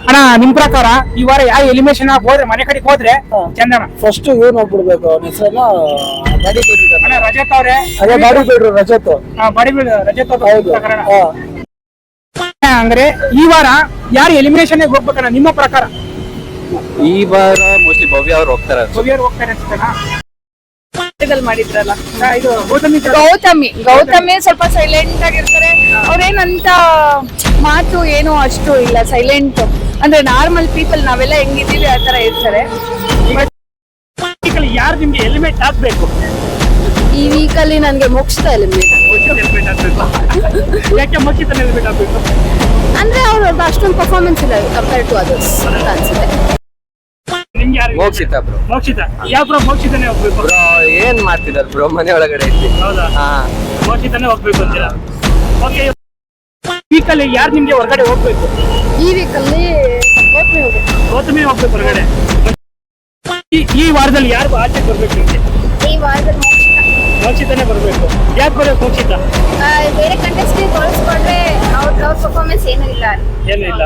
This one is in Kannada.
ಅಣ್ಣ ನಿಮ್ ಪ್ರಕಾರ ಈ ವಾರ ಯಾವ ಎಲಿಮಿನೇಷನ್ ಹೋದ್ರೆ ಮನೆ ಕಡೆಗೆ ಹೋದ್ರೆ ಚಂದನ? ಫಸ್ಟ್ ಏನ್ ಹೋಗ್ಬಿಡ್ಬೇಕು ಅವನ ಹೆಸರನ್ನ ಗಾಡಿ ಬಿಡ್ರಿ ಅಣ್ಣ ರಜತ್ ಅವ್ರೆ, ಅದೇ ಗಾಡಿ ಬಿಡ್ರು ರಜತ್. ಬಾಡಿ ರಜತ್ ಅವ್ರ ಹೌದು ಪ್ರಕರಣ ಹಾ. ಅಂದ್ರೆ ಈ ವಾರ ಯಾರು ಎಲಿಮಿನೇಷನ್ ಹೋಗ್ಬೇಕಣ್ಣ ನಿಮ್ಮ ಪ್ರಕಾರ? ಈ ವಾರ ಮೋಸ್ಟ್ಲಿ ಭವ್ಯ ಅವ್ರು ಹೋಗ್ತಾರೆ. ಭವ್ಯರು ಹೋಗ್ತಾರೆ ಅನ್ಸುತ್ತೇನಾ? ಮಾಡಿದ್ರಲ್ಲ ಇದು ಗೌತಮಿ ಗೌತಮಿ ಸ್ವಲ್ಪ ಸೈಲೆಂಟ್ ಆಗಿರ್ತಾರೆ. ಅವ್ರೇನಂತ ಮಾತು ಏನು ಅಷ್ಟು ಇಲ್ಲ, ಸೈಲೆಂಟ್ ಅಂದ್ರೆ ನಾರ್ಮಲ್ ಪೀಪಲ್ ನಾವೆಲ್ಲ ಹೆಂಗಿದೀವಿ ಆ ತರ ಇರ್ತಾರೆ. ಯಾರು ನಿಮ್ಗೆ ಎಲಿಮಿನೇಟ್ ಆಗ್ಬೇಕು? ಈ ವೀಕಲ್ಲಿ ನನ್ಗೆ ಮುಗಿಸ್ತಾ ಎಲಿಮಿನೇಟ್ ಯಾಕೆ ಮೋಕ್ಷಿತ ಎಲಿಮಿನೇಟ್ ಆಗ್ಬೇಕು? ಅಂದ್ರೆ ಅವ್ರದ್ದು ಅಷ್ಟೊಂದು ಪರ್ಫಾರ್ಮೆನ್ಸ್ ಇಲ್ಲ ಕಂಪೇರ್ ಟು ಅದರ್ಸ್ ಅಂತ ಅನ್ಸುತ್ತೆ. ನಿಮ್ಗೆ ಯಾರು? ಮೋಕ್ಷಿತ ಬ್ರೋ. ಮೋಕ್ಷಿತ ಯಾವ ಬ್ರೋ? ಮೋಕ್ಷಿತನೇ ಹೋಗ್ಬೇಕು. ಬ್ರೋ ಏನ್ ಮಾಡ್ತಿದ್ದಾರೆ ಬ್ರೋ ಮನೆ ಒಳಗಡೆ ಇದ್ದು? ಹೌದಾ? ಹಾ ಮೋಕ್ಷಿತನೇ ಹೋಗ್ಬೇಕು ಅಂತೀರಾ? ಓಕೆ, ವೀಕಲ್ಲಿ ಯಾರು ನಿಮ್ಗೆ ಹೊರಗಡೆ ಹೋಗ್ಬೇಕು? ಈ ವೀಕಲ್ಲಿ ಗೌತಮಿ ಹೋಗ್ಬೇಕು. ಗೌತಮಿ ಹೋಗ್ಬೇಕು ಹೊರಗಡೆ. ಈ ವಾರದಲ್ಲಿ ಯಾರು ಆಚೆ ಬರ್ಬೇಕು ನಿಮ್ಗೆ? ಈ ವಾರದಲ್ಲಿ ಮೋಕ್ಷಿತನೇ ಬರ್ಬೇಕು. ಯಾಕೆ ಬರ್ಬೇಕು ಮೋಕ್ಷಿತ? ಬೇರೆ ಕಂಟೆಸ್ಟ್ಗೆ ಹೋಲಿಸ್ಕೊಂಡ್ರೆ ಅವ್ರ ಪರ್ಫಾರ್ಮೆನ್ಸ್ ಏನೂ ಇಲ್ಲ. ಏನೂ ಇಲ್ಲ.